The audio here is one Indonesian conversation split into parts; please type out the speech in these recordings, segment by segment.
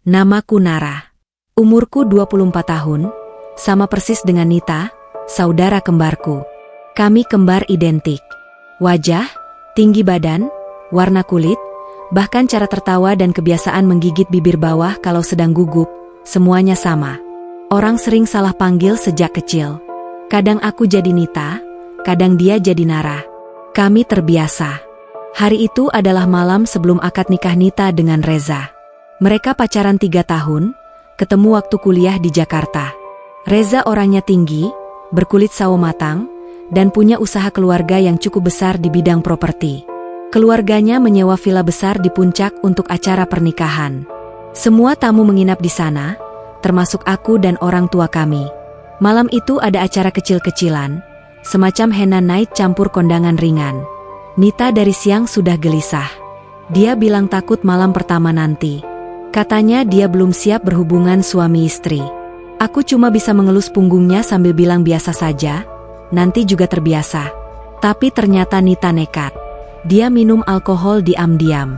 Namaku Nara. Umurku 24 tahun, sama persis dengan Nita, saudara kembarku. Kami kembar identik. Wajah, tinggi badan, warna kulit, bahkan cara tertawa dan kebiasaan menggigit bibir bawah kalau sedang gugup, semuanya sama. Orang sering salah panggil sejak kecil. Kadang aku jadi Nita, kadang dia jadi Nara. Kami terbiasa. Hari itu adalah malam sebelum akad nikah Nita dengan Reza. Mereka pacaran 3 tahun, ketemu waktu kuliah di Jakarta. Reza orangnya tinggi, berkulit sawo matang, dan punya usaha keluarga yang cukup besar di bidang properti. Keluarganya menyewa villa besar di puncak untuk acara pernikahan. Semua tamu menginap di sana, termasuk aku dan orang tua kami. Malam itu ada acara kecil-kecilan, semacam henna night campur kondangan ringan. Nita dari siang sudah gelisah. Dia bilang takut malam pertama nanti. Katanya dia belum siap berhubungan suami istri. Aku cuma bisa mengelus punggungnya sambil bilang biasa saja, nanti juga terbiasa. Tapi ternyata Nita nekat. Dia minum alkohol diam-diam.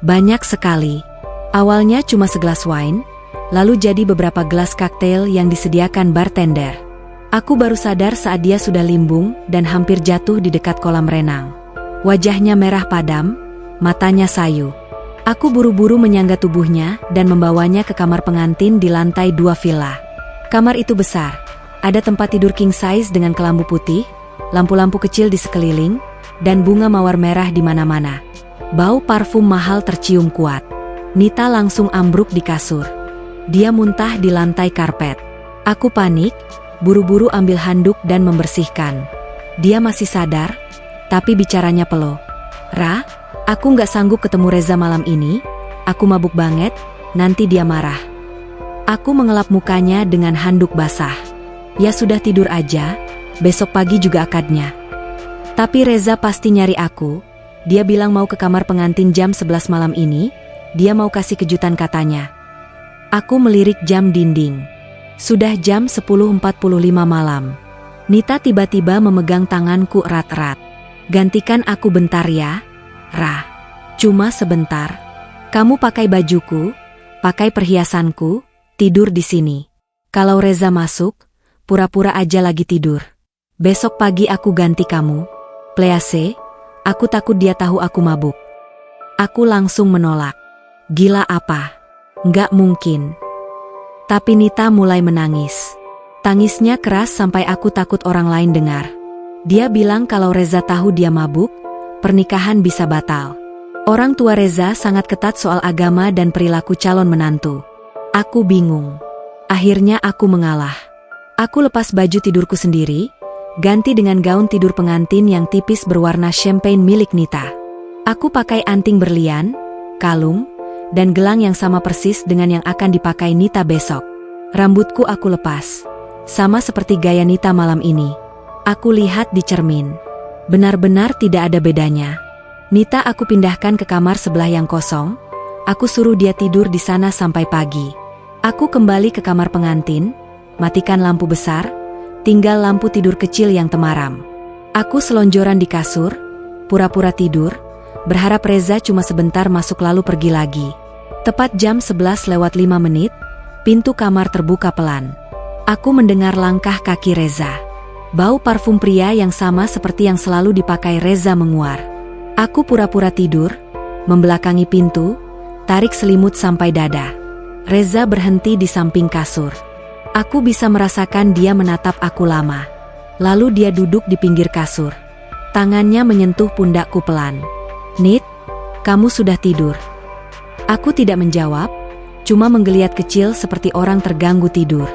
Banyak sekali. Awalnya cuma segelas wine, lalu jadi beberapa gelas koktail yang disediakan bartender. Aku baru sadar saat dia sudah limbung dan hampir jatuh di dekat kolam renang. Wajahnya merah padam, matanya sayu. Aku buru-buru menyangga tubuhnya dan membawanya ke kamar pengantin di lantai 2 villa. Kamar itu besar. Ada tempat tidur king size dengan kelambu putih, lampu-lampu kecil di sekeliling, dan bunga mawar merah di mana-mana. Bau parfum mahal tercium kuat. Nita langsung ambruk di kasur. Dia muntah di lantai karpet. Aku panik, buru-buru ambil handuk dan membersihkan. Dia masih sadar, tapi bicaranya peluh. "Ra, aku nggak sanggup ketemu Reza malam ini, aku mabuk banget, nanti dia marah." Aku mengelap mukanya dengan handuk basah. Ya sudah tidur aja, besok pagi juga akadnya. Tapi Reza pasti nyari aku, dia bilang mau ke kamar pengantin jam 11 malam ini, dia mau kasih kejutan katanya. Aku melirik jam dinding. Sudah jam 10.45 malam. Nita tiba-tiba memegang tanganku erat-erat. "Gantikan aku bentar ya, Ra. Cuma sebentar. Kamu pakai bajuku, pakai perhiasanku, tidur di sini. Kalau Reza masuk, pura-pura aja lagi tidur. Besok pagi aku ganti kamu. Please, aku takut dia tahu aku mabuk." Aku langsung menolak. "Gila apa? Nggak mungkin." Tapi Nita mulai menangis. Tangisnya keras sampai aku takut orang lain dengar. Dia bilang kalau Reza tahu dia mabuk, pernikahan bisa batal. Orang tua Reza sangat ketat soal agama dan perilaku calon menantu. Aku bingung. Akhirnya aku mengalah. Aku lepas baju tidurku sendiri, ganti dengan gaun tidur pengantin yang tipis berwarna champagne milik Nita. Aku pakai anting berlian, kalung, dan gelang yang sama persis dengan yang akan dipakai Nita besok. Rambutku aku lepas, sama seperti gaya Nita malam ini. Aku lihat di cermin. Benar-benar tidak ada bedanya. Nita aku pindahkan ke kamar sebelah yang kosong. Aku suruh dia tidur di sana sampai pagi. Aku kembali ke kamar pengantin, matikan lampu besar, tinggal lampu tidur kecil yang temaram. Aku selonjoran di kasur, pura-pura tidur, berharap Reza cuma sebentar masuk lalu pergi lagi. Tepat jam 11:05, pintu kamar terbuka pelan. Aku mendengar langkah kaki Reza. Bau parfum pria yang sama seperti yang selalu dipakai Reza menguar. Aku pura-pura tidur, membelakangi pintu, tarik selimut sampai dada. Reza berhenti di samping kasur. Aku bisa merasakan dia menatap aku lama. Lalu dia duduk di pinggir kasur. Tangannya menyentuh pundakku pelan. "Nit, kamu sudah tidur?" Aku tidak menjawab, cuma menggeliat kecil seperti orang terganggu tidur.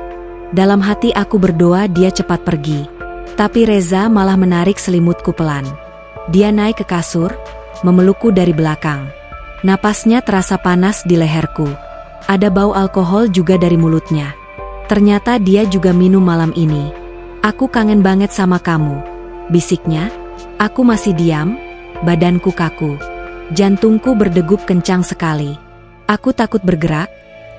Dalam hati aku berdoa dia cepat pergi. Tapi Reza malah menarik selimutku pelan. Dia naik ke kasur, memelukku dari belakang. Napasnya terasa panas di leherku. Ada bau alkohol juga dari mulutnya. Ternyata dia juga minum malam ini. "Aku kangen banget sama kamu," bisiknya. Aku masih diam, badanku kaku. Jantungku berdegup kencang sekali. Aku takut bergerak,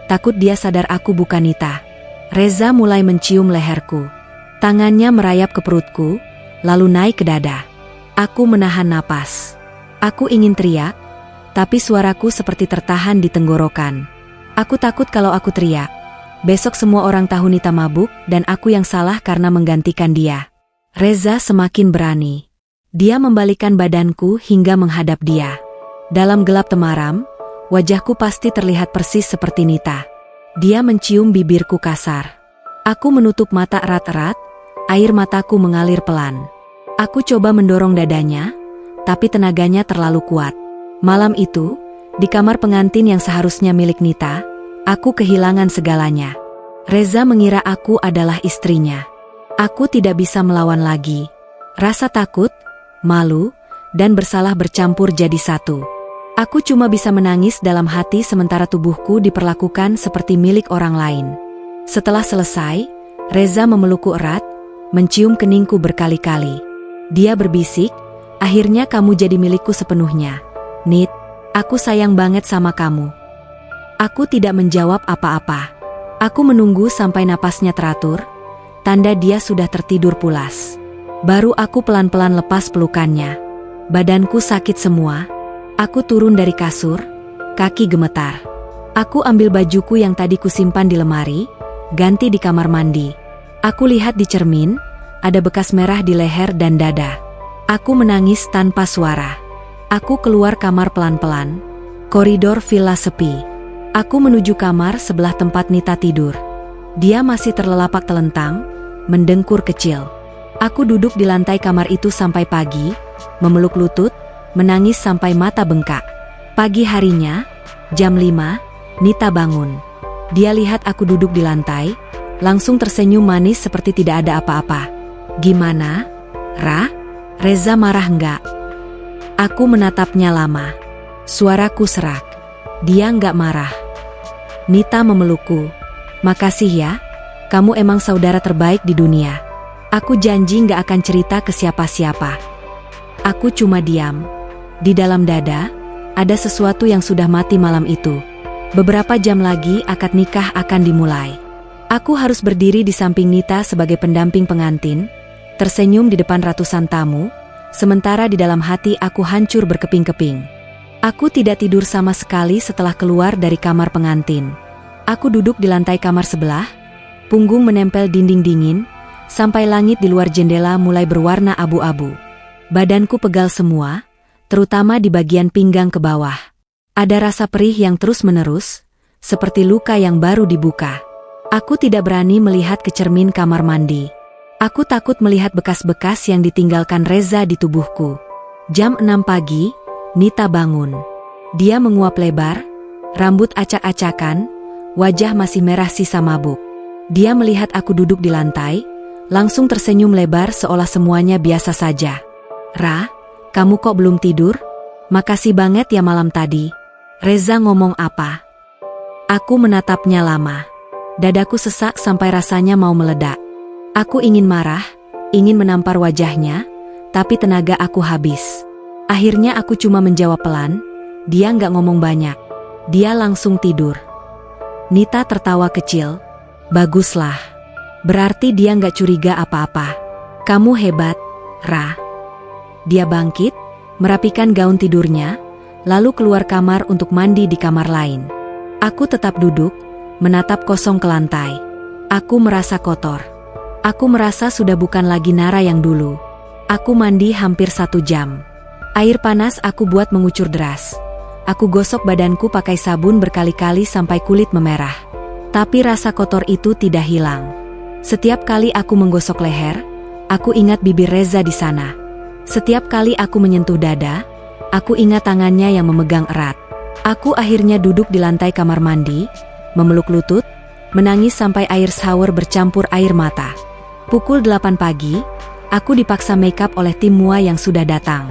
takut dia sadar aku bukan Nita. Reza mulai mencium leherku. Tangannya merayap ke perutku, lalu naik ke dada. Aku menahan napas. Aku ingin teriak, tapi suaraku seperti tertahan di tenggorokan. Aku takut kalau aku teriak. Besok semua orang tahu Nita mabuk dan aku yang salah karena menggantikan dia. Reza semakin berani. Dia membalikkan badanku hingga menghadap dia. Dalam gelap temaram, wajahku pasti terlihat persis seperti Nita. Dia mencium bibirku kasar. Aku menutup mata erat-erat, air mataku mengalir pelan. Aku coba mendorong dadanya, tapi tenaganya terlalu kuat. Malam itu, di kamar pengantin yang seharusnya milik Nita, aku kehilangan segalanya. Reza mengira aku adalah istrinya. Aku tidak bisa melawan lagi. Rasa takut, malu, dan bersalah bercampur jadi satu. Aku cuma bisa menangis dalam hati sementara tubuhku diperlakukan seperti milik orang lain. Setelah selesai, Reza memelukku erat, mencium keningku berkali-kali. Dia berbisik, "Akhirnya kamu jadi milikku sepenuhnya. Nit, aku sayang banget sama kamu." Aku tidak menjawab apa-apa. Aku menunggu sampai napasnya teratur, tanda dia sudah tertidur pulas. Baru aku pelan-pelan lepas pelukannya. Badanku sakit semua. Aku turun dari kasur, kaki gemetar. Aku ambil bajuku yang tadi kusimpan di lemari, ganti di kamar mandi. Aku lihat di cermin, ada bekas merah di leher dan dada. Aku menangis tanpa suara. Aku keluar kamar pelan-pelan. Koridor villa sepi. Aku menuju kamar sebelah tempat Nita tidur. Dia masih terlelapak telentang, mendengkur kecil. Aku duduk di lantai kamar itu sampai pagi, memeluk lutut, menangis sampai mata bengkak. Pagi harinya, jam 5, Nita bangun. Dia lihat aku duduk di lantai, langsung tersenyum manis seperti tidak ada apa-apa. "Gimana, Ra? Reza marah enggak?" Aku menatapnya lama. Suaraku serak. Dia enggak marah. Nita memelukku. "Makasih ya, kamu emang saudara terbaik di dunia. Aku janji enggak akan cerita ke siapa-siapa." Aku cuma diam. Di dalam dada, ada sesuatu yang sudah mati malam itu. Beberapa jam lagi akad nikah akan dimulai. Aku harus berdiri di samping Nita sebagai pendamping pengantin, tersenyum di depan ratusan tamu, sementara di dalam hati aku hancur berkeping-keping. Aku tidak tidur sama sekali setelah keluar dari kamar pengantin. Aku duduk di lantai kamar sebelah, punggung menempel dinding dingin, sampai langit di luar jendela mulai berwarna abu-abu. Badanku pegal semua, terutama di bagian pinggang ke bawah. Ada rasa perih yang terus-menerus, seperti luka yang baru dibuka. Aku tidak berani melihat ke cermin kamar mandi. Aku takut melihat bekas-bekas yang ditinggalkan Reza di tubuhku. Jam 6 pagi, Nita bangun. Dia menguap lebar, rambut acak-acakan, wajah masih merah sisa mabuk. Dia melihat aku duduk di lantai, langsung tersenyum lebar seolah semuanya biasa saja. "Ra, kamu kok belum tidur? Makasih banget ya malam tadi." Reza ngomong apa? Aku menatapnya lama. Dadaku sesak sampai rasanya mau meledak. Aku ingin marah, ingin menampar wajahnya, tapi tenaga aku habis. Akhirnya aku cuma menjawab pelan, dia nggak ngomong banyak. Dia langsung tidur. Nita tertawa kecil. "Baguslah. Berarti dia nggak curiga apa-apa. Kamu hebat, Ra." Dia bangkit, merapikan gaun tidurnya, lalu keluar kamar untuk mandi di kamar lain. Aku tetap duduk, menatap kosong ke lantai. Aku merasa kotor. Aku merasa sudah bukan lagi Nara yang dulu. Aku mandi hampir 1 jam. Air panas aku buat mengucur deras. Aku gosok badanku pakai sabun berkali-kali sampai kulit memerah. Tapi rasa kotor itu tidak hilang. Setiap kali aku menggosok leher, aku ingat bibir Reza di sana. Setiap kali aku menyentuh dada, aku ingat tangannya yang memegang erat. Aku akhirnya duduk di lantai kamar mandi, memeluk lutut, menangis sampai air shower bercampur air mata. Pukul 8 pagi, aku dipaksa make up oleh tim MUA yang sudah datang.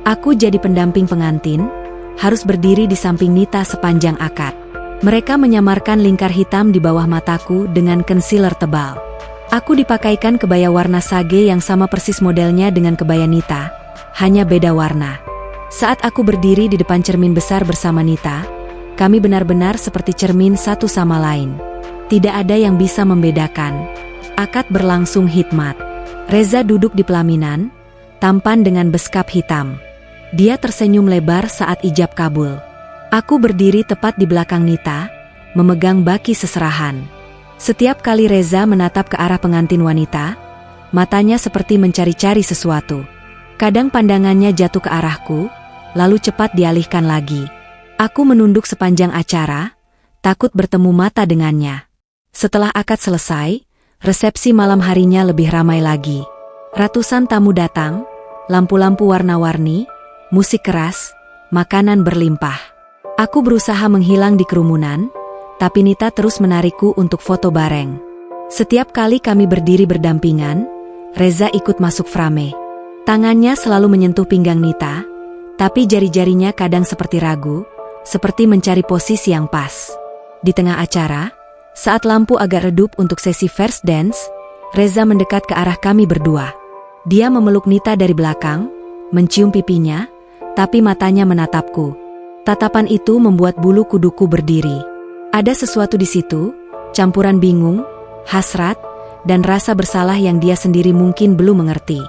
Aku jadi pendamping pengantin, harus berdiri di samping Nita sepanjang akad. Mereka menyamarkan lingkar hitam di bawah mataku dengan concealer tebal. Aku dipakaikan kebaya warna sage yang sama persis modelnya dengan kebaya Nita, hanya beda warna. Saat aku berdiri di depan cermin besar bersama Nita, kami benar-benar seperti cermin satu sama lain. Tidak ada yang bisa membedakan. Akad berlangsung hikmat. Reza duduk di pelaminan, tampan dengan beskap hitam. Dia tersenyum lebar saat ijab kabul. Aku berdiri tepat di belakang Nita, memegang baki seserahan. Setiap kali Reza menatap ke arah pengantin wanita, matanya seperti mencari-cari sesuatu. Kadang pandangannya jatuh ke arahku, lalu cepat dialihkan lagi. Aku menunduk sepanjang acara, takut bertemu mata dengannya. Setelah akad selesai, resepsi malam harinya lebih ramai lagi. Ratusan tamu datang, lampu-lampu warna-warni, musik keras, makanan berlimpah. Aku berusaha menghilang di kerumunan, tapi Nita terus menarikku untuk foto bareng. Setiap kali kami berdiri berdampingan, Reza ikut masuk frame. Tangannya selalu menyentuh pinggang Nita, tapi jari-jarinya kadang seperti ragu, seperti mencari posisi yang pas. Di tengah acara, saat lampu agak redup untuk sesi first dance, Reza mendekat ke arah kami berdua. Dia memeluk Nita dari belakang, mencium pipinya, tapi matanya menatapku. Tatapan itu membuat bulu kuduku berdiri. Ada sesuatu di situ, campuran bingung, hasrat, dan rasa bersalah yang dia sendiri mungkin belum mengerti.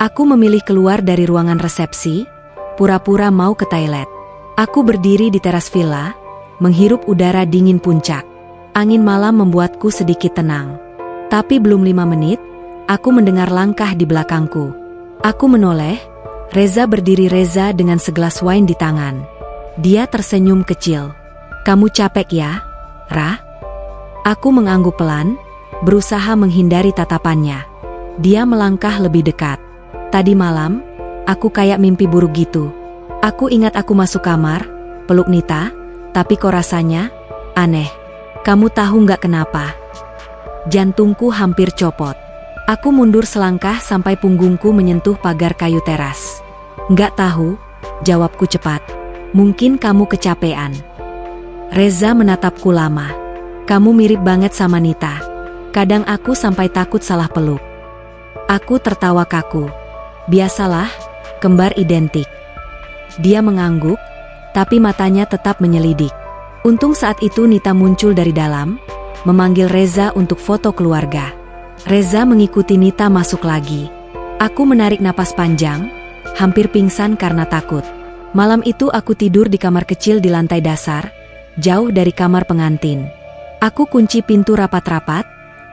Aku memilih keluar dari ruangan resepsi, pura-pura mau ke toilet. Aku berdiri di teras villa, menghirup udara dingin puncak. Angin malam membuatku sedikit tenang. Tapi belum 5 menit, aku mendengar langkah di belakangku. Aku menoleh, Reza berdiri dengan segelas wine di tangan. Dia tersenyum kecil. "Kamu capek ya, Ra?" Aku mengangguk pelan, berusaha menghindari tatapannya. Dia melangkah lebih dekat. "Tadi malam, aku kayak mimpi buruk gitu. Aku ingat aku masuk kamar, peluk Nita, tapi kok rasanya aneh. Kamu tahu nggak kenapa?" Jantungku hampir copot. Aku mundur selangkah sampai punggungku menyentuh pagar kayu teras. "Nggak tahu," jawabku cepat. "Mungkin kamu kecapean." Reza menatapku lama. "Kamu mirip banget sama Nita. Kadang aku sampai takut salah peluk." Aku tertawa kaku. "Biasalah, kembar identik." Dia mengangguk, tapi matanya tetap menyelidik. Untung saat itu Nita muncul dari dalam, memanggil Reza untuk foto keluarga. Reza mengikuti Nita masuk lagi. Aku menarik napas panjang, hampir pingsan karena takut. Malam itu aku tidur di kamar kecil di lantai dasar, jauh dari kamar pengantin. Aku kunci pintu rapat-rapat,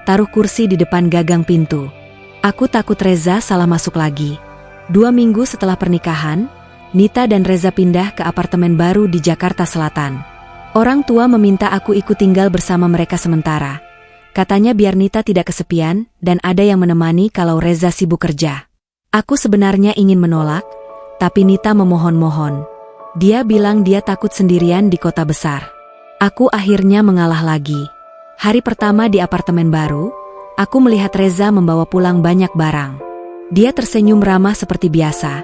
taruh kursi di depan gagang pintu. Aku takut Reza salah masuk lagi. 2 minggu setelah pernikahan, Nita dan Reza pindah ke apartemen baru di Jakarta Selatan. Orang tua meminta aku ikut tinggal bersama mereka sementara. Katanya biar Nita tidak kesepian dan ada yang menemani kalau Reza sibuk kerja. Aku sebenarnya ingin menolak, tapi Nita memohon-mohon. Dia bilang dia takut sendirian di kota besar. Aku akhirnya mengalah lagi. Hari pertama di apartemen baru, aku melihat Reza membawa pulang banyak barang. Dia tersenyum ramah seperti biasa,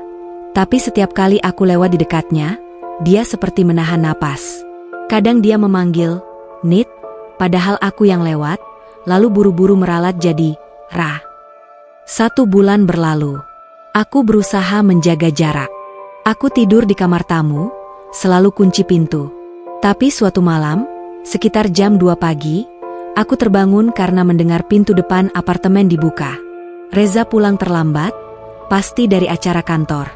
tapi setiap kali aku lewat di dekatnya, dia seperti menahan napas. Kadang dia memanggil, "Nit," padahal aku yang lewat, lalu buru-buru meralat jadi, "Ra." 1 bulan berlalu. Aku berusaha menjaga jarak. Aku tidur di kamar tamu, selalu kunci pintu. Tapi suatu malam, sekitar jam 2 pagi, aku terbangun karena mendengar pintu depan apartemen dibuka. Reza pulang terlambat, pasti dari acara kantor.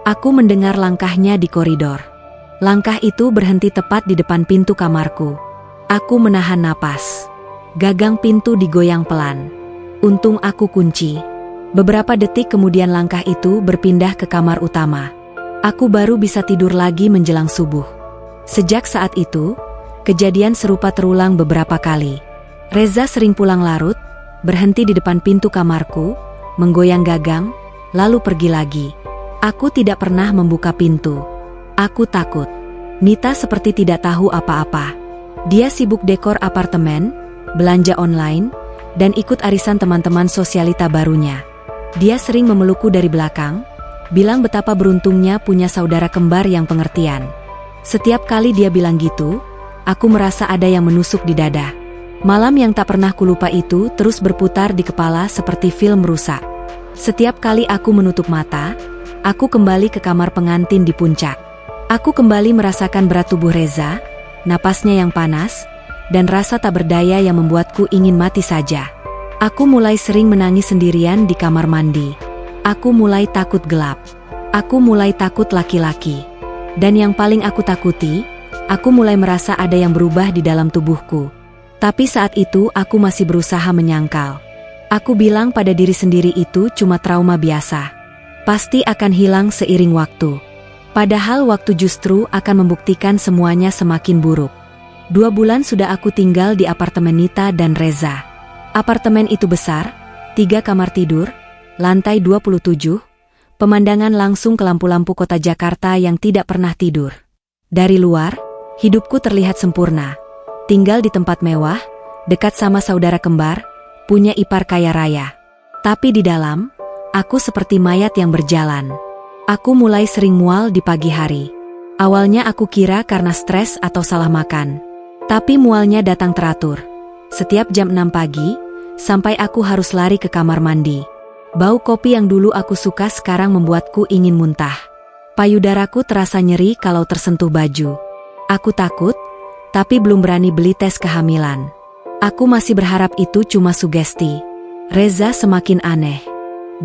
Aku mendengar langkahnya di koridor. Langkah itu berhenti tepat di depan pintu kamarku. Aku menahan napas. Gagang pintu digoyang pelan. Untung aku kunci. Beberapa detik kemudian langkah itu berpindah ke kamar utama. Aku baru bisa tidur lagi menjelang subuh. Sejak saat itu, kejadian serupa terulang beberapa kali. Reza sering pulang larut, berhenti di depan pintu kamarku, menggoyang gagang, lalu pergi lagi. Aku tidak pernah membuka pintu. Aku takut. Nita seperti tidak tahu apa-apa. Dia sibuk dekor apartemen, belanja online, dan ikut arisan teman-teman sosialita barunya. Dia sering memelukku dari belakang, bilang betapa beruntungnya punya saudara kembar yang pengertian. Setiap kali dia bilang gitu, aku merasa ada yang menusuk di dada. Malam yang tak pernah kulupa itu terus berputar di kepala seperti film rusak. Setiap kali aku menutup mata, aku kembali ke kamar pengantin di puncak. Aku kembali merasakan berat tubuh Reza, napasnya yang panas, dan rasa tak berdaya yang membuatku ingin mati saja. Aku mulai sering menangis sendirian di kamar mandi. Aku mulai takut gelap. Aku mulai takut laki-laki. Dan yang paling aku takuti, Aku mulai merasa ada yang berubah di dalam tubuhku. Tapi saat itu aku masih berusaha menyangkal. Aku bilang pada diri sendiri itu cuma trauma biasa. Pasti akan hilang seiring waktu. Padahal waktu justru akan membuktikan semuanya semakin buruk. 2 bulan sudah aku tinggal di apartemen Nita dan Reza. Apartemen itu besar, 3 kamar tidur, lantai 27, pemandangan langsung ke lampu-lampu kota Jakarta yang tidak pernah tidur. Dari luar, hidupku terlihat sempurna. Tinggal di tempat mewah, dekat sama saudara kembar, punya ipar kaya raya. Tapi di dalam, aku seperti mayat yang berjalan. Aku mulai sering mual di pagi hari. Awalnya aku kira karena stres atau salah makan. Tapi mualnya datang teratur. Setiap jam 6 pagi, sampai aku harus lari ke kamar mandi. Bau kopi yang dulu aku suka sekarang membuatku ingin muntah. Payudaraku terasa nyeri kalau tersentuh baju. Aku takut, tapi belum berani beli tes kehamilan. Aku masih berharap itu cuma sugesti. Reza semakin aneh.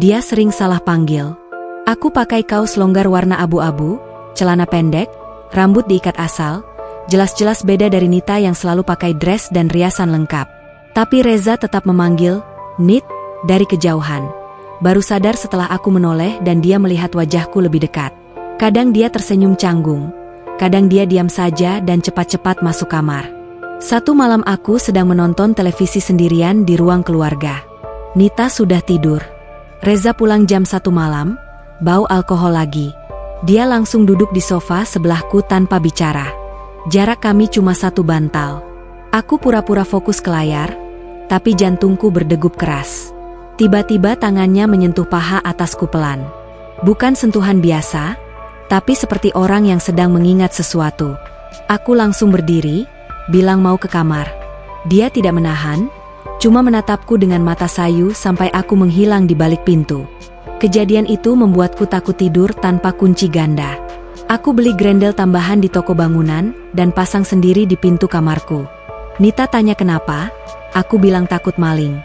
Dia sering salah panggil. Aku pakai kaos longgar warna abu-abu, celana pendek, rambut diikat asal, jelas-jelas beda dari Nita yang selalu pakai dress dan riasan lengkap. Tapi Reza tetap memanggil, "Nit," dari kejauhan. Baru sadar setelah aku menoleh dan dia melihat wajahku lebih dekat. Kadang dia tersenyum canggung, kadang dia diam saja dan cepat-cepat masuk kamar. Satu malam aku sedang menonton televisi sendirian di ruang keluarga. Nita sudah tidur. Reza pulang jam 1 malam, bau alkohol lagi. Dia langsung duduk di sofa sebelahku tanpa bicara. Jarak kami cuma 1 bantal. Aku pura-pura fokus ke layar, tapi jantungku berdegup keras. Tiba-tiba tangannya menyentuh paha atasku pelan. Bukan sentuhan biasa, tapi seperti orang yang sedang mengingat sesuatu. Aku langsung berdiri, bilang mau ke kamar. Dia tidak menahan, cuma menatapku dengan mata sayu sampai aku menghilang di balik pintu. Kejadian itu membuatku takut tidur tanpa kunci ganda. Aku beli grendel tambahan di toko bangunan dan pasang sendiri di pintu kamarku. Nita tanya kenapa, aku bilang takut maling.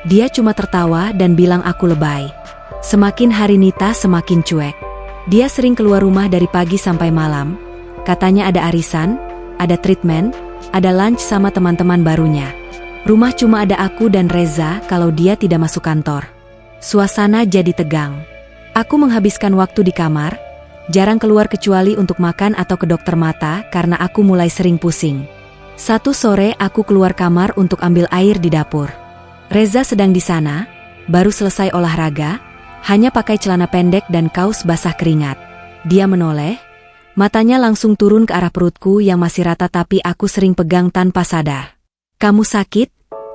Dia cuma tertawa dan bilang aku lebay. Semakin hari Nita semakin cuek. Dia sering keluar rumah dari pagi sampai malam. Katanya ada arisan, ada treatment, ada lunch sama teman-teman barunya. Rumah cuma ada aku dan Reza kalau dia tidak masuk kantor. Suasana jadi tegang. Aku menghabiskan waktu di kamar, jarang keluar kecuali untuk makan atau ke dokter mata karena aku mulai sering pusing. Satu sore aku keluar kamar untuk ambil air di dapur. Reza sedang di sana, baru selesai olahraga, hanya pakai celana pendek dan kaos basah keringat. Dia menoleh, matanya langsung turun ke arah perutku yang masih rata tapi aku sering pegang tanpa sadar. "Kamu sakit?"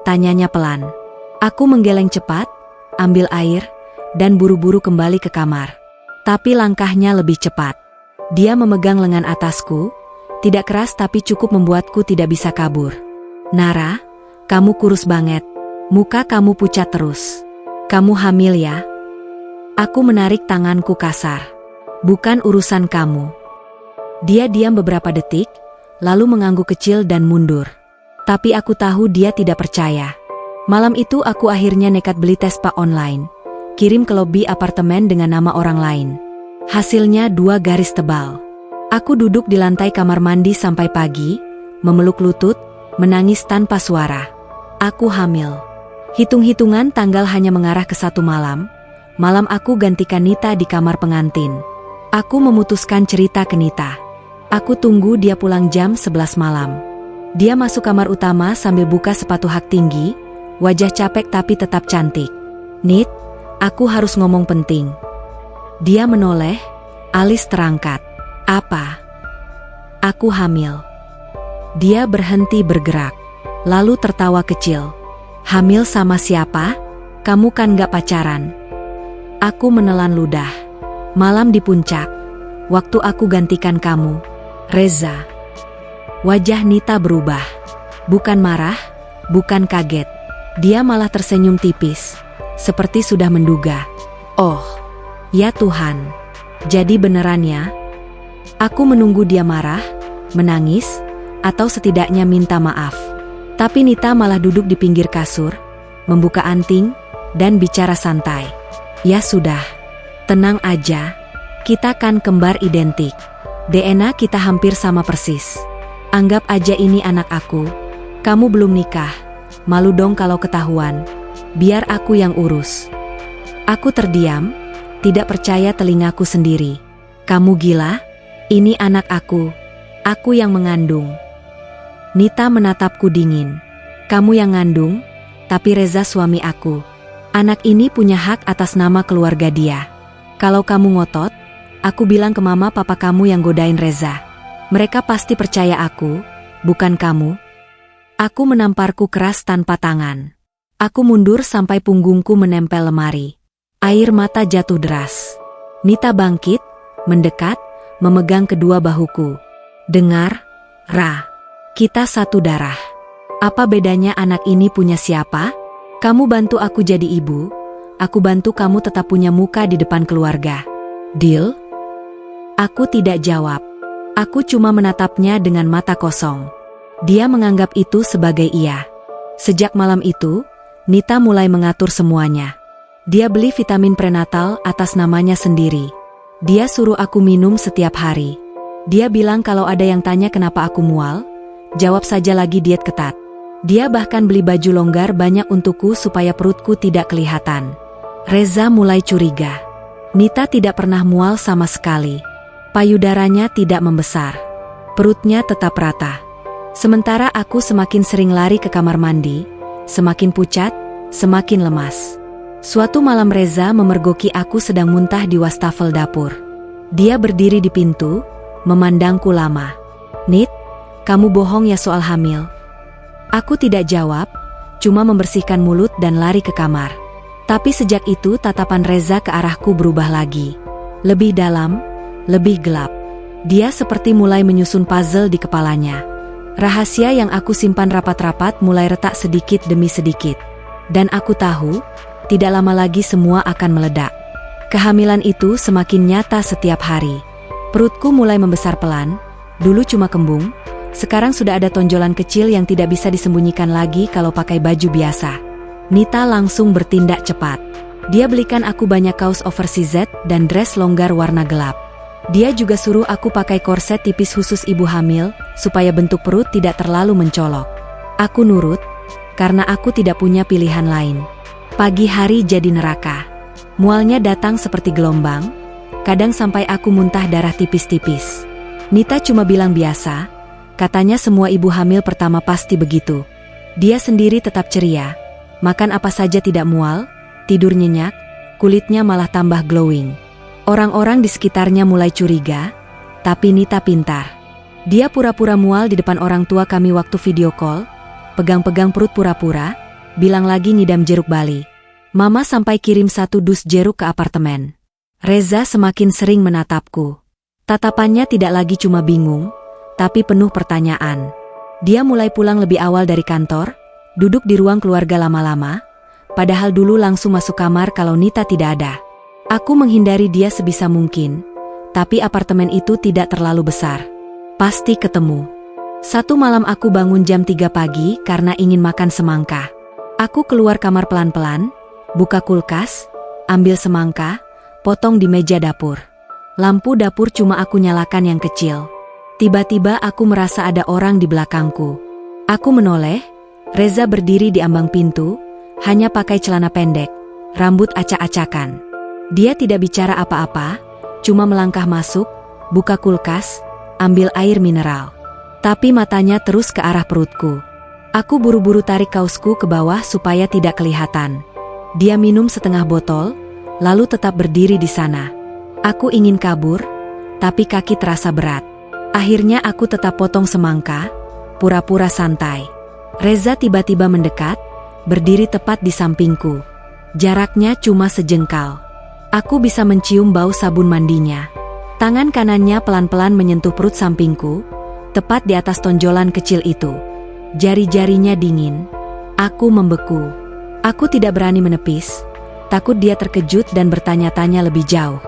tanyanya pelan. Aku menggeleng cepat, ambil air, dan buru-buru kembali ke kamar. Tapi langkahnya lebih cepat. Dia memegang lengan atasku, tidak keras tapi cukup membuatku tidak bisa kabur. "Nara, kamu kurus banget. Muka kamu pucat terus. Kamu hamil ya?" Aku menarik tanganku kasar. "Bukan urusan kamu." Dia diam beberapa detik, lalu mengangguk kecil dan mundur. Tapi aku tahu dia tidak percaya. Malam itu aku akhirnya nekat beli tes PA online. Kirim ke lobi apartemen dengan nama orang lain. Hasilnya 2 garis tebal. Aku duduk di lantai kamar mandi sampai pagi, memeluk lutut, menangis tanpa suara. Aku hamil. Hitung-hitungan tanggal hanya mengarah ke 1 malam. Malam aku gantikan Nita di kamar pengantin. Aku memutuskan cerita ke Nita. Aku tunggu dia pulang jam 11 malam. Dia masuk kamar utama sambil buka sepatu hak tinggi, wajah capek tapi tetap cantik. "Nit, aku harus ngomong penting." Dia menoleh, alis terangkat. "Apa?" "Aku hamil." Dia berhenti bergerak, lalu tertawa kecil. "Hamil sama siapa? Kamu kan gak pacaran." Aku menelan ludah. "Malam di puncak. Waktu aku gantikan kamu, Reza." Wajah Nita berubah. Bukan marah, bukan kaget. Dia malah tersenyum tipis, seperti sudah menduga. "Oh, ya Tuhan. Jadi beneran ya?" Aku menunggu dia marah, menangis, atau setidaknya minta maaf. Tapi Nita malah duduk di pinggir kasur, membuka anting, dan bicara santai. "Ya sudah, tenang aja. Kita kan kembar identik. DNA kita hampir sama persis. Anggap aja ini anak aku. Kamu belum nikah. Malu dong kalau ketahuan. Biar aku yang urus. Aku terdiam, tidak percaya telingaku sendiri. Kamu gila? Ini anak aku. Aku yang mengandung. Nita menatapku dingin. Kamu yang ngandung, tapi Reza suami aku. Anak ini punya hak atas nama keluarga dia. Kalau kamu ngotot, aku bilang ke mama papa kamu yang godain Reza. Mereka pasti percaya aku, bukan kamu. Aku menamparku keras tanpa tangan. Aku mundur sampai punggungku menempel lemari. Air mata jatuh deras. Nita bangkit, mendekat, memegang kedua bahuku. Dengar, Ra. Kita satu darah. Apa bedanya anak ini punya siapa? Kamu bantu aku jadi ibu, aku bantu kamu tetap punya muka di depan keluarga. Deal? Aku tidak jawab. Aku cuma menatapnya dengan mata kosong. Dia menganggap itu sebagai iya. Sejak malam itu, Nita mulai mengatur semuanya. Dia beli vitamin prenatal atas namanya sendiri. Dia suruh aku minum setiap hari. Dia bilang kalau ada yang tanya kenapa aku mual, jawab saja lagi diet ketat. Dia bahkan beli baju longgar banyak untukku supaya perutku tidak kelihatan. Reza mulai curiga. Nita tidak pernah mual sama sekali. Payudaranya tidak membesar. Perutnya tetap rata. Sementara aku semakin sering lari ke kamar mandi, semakin pucat, semakin lemas. Suatu malam Reza memergoki aku sedang muntah di wastafel dapur. Dia berdiri di pintu, memandangku lama. Nit, kamu bohong ya soal hamil? Aku tidak jawab, cuma membersihkan mulut dan lari ke kamar. Tapi sejak itu tatapan Reza ke arahku berubah lagi. Lebih dalam, lebih gelap. Dia seperti mulai menyusun puzzle di kepalanya. Rahasia yang aku simpan rapat-rapat mulai retak sedikit demi sedikit. Dan aku tahu, tidak lama lagi semua akan meledak. Kehamilan itu semakin nyata setiap hari. Perutku mulai membesar pelan, dulu cuma kembung, sekarang sudah ada tonjolan kecil yang tidak bisa disembunyikan lagi kalau pakai baju biasa. Nita langsung bertindak cepat. Dia belikan aku banyak kaos oversize dan dress longgar warna gelap. Dia juga suruh aku pakai korset tipis khusus ibu hamil, supaya bentuk perut tidak terlalu mencolok. Aku nurut, karena aku tidak punya pilihan lain. Pagi hari jadi neraka. Mualnya datang seperti gelombang, kadang sampai aku muntah darah tipis-tipis. Nita cuma bilang biasa, katanya semua ibu hamil pertama pasti begitu. Dia sendiri tetap ceria, makan apa saja tidak mual, tidur nyenyak, kulitnya malah tambah glowing. Orang-orang di sekitarnya mulai curiga, tapi Nita pintar. Dia pura-pura mual di depan orang tua kami waktu video call, pegang-pegang perut pura-pura, bilang lagi ngidam jeruk Bali. Mama sampai kirim 1 dus jeruk ke apartemen. Reza semakin sering menatapku. Tatapannya tidak lagi cuma bingung, tapi penuh pertanyaan. Dia mulai pulang lebih awal dari kantor, duduk di ruang keluarga lama-lama, padahal dulu langsung masuk kamar kalau Nita tidak ada. Aku menghindari dia sebisa mungkin, tapi apartemen itu tidak terlalu besar. Pasti ketemu. Satu malam aku bangun jam 3 pagi karena ingin makan semangka. Aku keluar kamar pelan-pelan, buka kulkas, ambil semangka, potong di meja dapur. Lampu dapur cuma aku nyalakan yang kecil. Tiba-tiba aku merasa ada orang di belakangku. Aku menoleh, Reza berdiri di ambang pintu, hanya pakai celana pendek, rambut acak-acakan. Dia tidak bicara apa-apa, cuma melangkah masuk, buka kulkas, ambil air mineral. Tapi matanya terus ke arah perutku. Aku buru-buru tarik kaosku ke bawah supaya tidak kelihatan. Dia minum setengah botol, lalu tetap berdiri di sana. Aku ingin kabur, tapi kaki terasa berat. Akhirnya aku tetap potong semangka, pura-pura santai. Reza tiba-tiba mendekat, berdiri tepat di sampingku. Jaraknya cuma sejengkal. Aku bisa mencium bau sabun mandinya. Tangan kanannya pelan-pelan menyentuh perut sampingku, tepat di atas tonjolan kecil itu. Jari-jarinya dingin. Aku membeku. Aku tidak berani menepis, takut dia terkejut dan bertanya-tanya lebih jauh.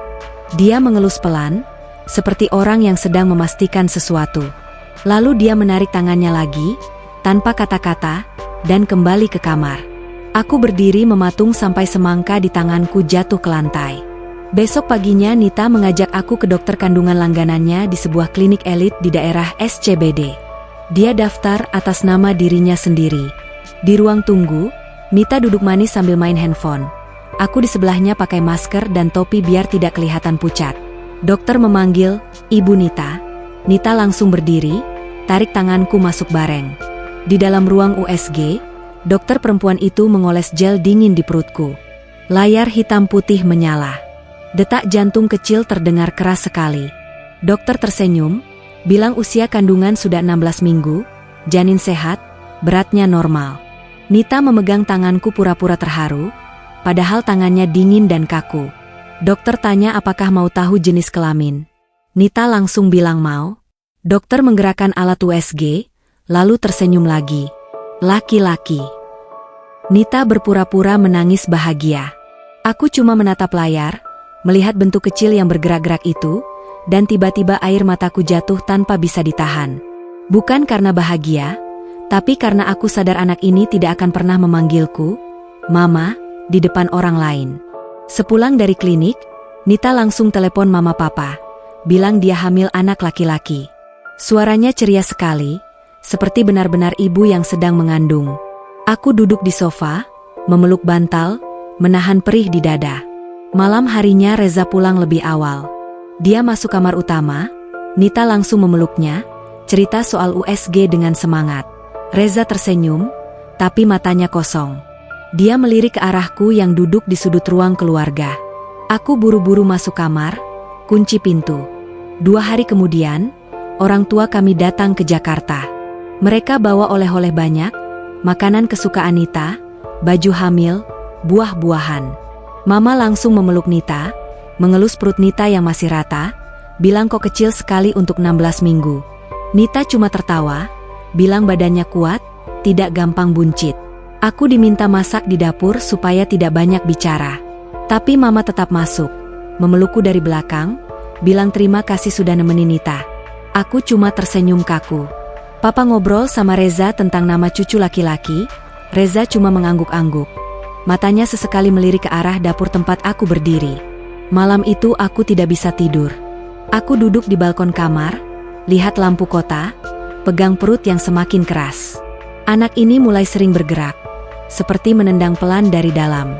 Dia mengelus pelan, seperti orang yang sedang memastikan sesuatu. Lalu dia menarik tangannya lagi, tanpa kata-kata, dan kembali ke kamar. Aku berdiri mematung sampai semangka di tanganku jatuh ke lantai. Besok paginya Nita mengajak aku ke dokter kandungan langganannya di sebuah klinik elit di daerah SCBD. Dia daftar atas nama dirinya sendiri. Di ruang tunggu, Nita duduk manis sambil main handphone. Aku di sebelahnya pakai masker dan topi biar tidak kelihatan pucat. Dokter memanggil, "Ibu Nita." Nita langsung berdiri, tarik tanganku masuk bareng. Di dalam ruang USG, dokter perempuan itu mengoles gel dingin di perutku. Layar hitam putih menyala. Detak jantung kecil terdengar keras sekali. Dokter tersenyum, bilang usia kandungan sudah 16 minggu, janin sehat, beratnya normal. Nita memegang tanganku pura-pura terharu, padahal tangannya dingin dan kaku. Dokter tanya apakah mau tahu jenis kelamin. Nita langsung bilang mau. Dokter menggerakkan alat USG, lalu tersenyum lagi. Laki-laki. Nita berpura-pura menangis bahagia. Aku cuma menatap layar, melihat bentuk kecil yang bergerak-gerak itu, dan tiba-tiba air mataku jatuh tanpa bisa ditahan. Bukan karena bahagia, tapi karena aku sadar anak ini tidak akan pernah memanggilku, Mama, di depan orang lain. Sepulang dari klinik, Nita langsung telepon Mama Papa, bilang dia hamil anak laki-laki. Suaranya ceria sekali, seperti benar-benar ibu yang sedang mengandung. Aku duduk di sofa, memeluk bantal, menahan perih di dada. Malam harinya Reza pulang lebih awal. Dia masuk kamar utama, Nita langsung memeluknya, cerita soal USG dengan semangat. Reza tersenyum, tapi matanya kosong. Dia melirik ke arahku yang duduk di sudut ruang keluarga. Aku buru-buru masuk kamar, kunci pintu. 2 hari kemudian, orang tua kami datang ke Jakarta. Mereka bawa oleh-oleh banyak, makanan kesukaan Nita, baju hamil, buah-buahan. Mama langsung memeluk Nita, mengelus perut Nita yang masih rata, bilang kok kecil sekali untuk 16 minggu. Nita cuma tertawa, bilang badannya kuat, tidak gampang buncit. Aku diminta masak di dapur supaya tidak banyak bicara. Tapi Mama tetap masuk, memelukku dari belakang, bilang terima kasih sudah nemenin Nita. Aku cuma tersenyum kaku. Papa ngobrol sama Reza tentang nama cucu laki-laki, Reza cuma mengangguk-angguk. Matanya sesekali melirik ke arah dapur tempat aku berdiri. Malam itu aku tidak bisa tidur. Aku duduk di balkon kamar, lihat lampu kota, pegang perut yang semakin keras. Anak ini mulai sering bergerak, seperti menendang pelan dari dalam.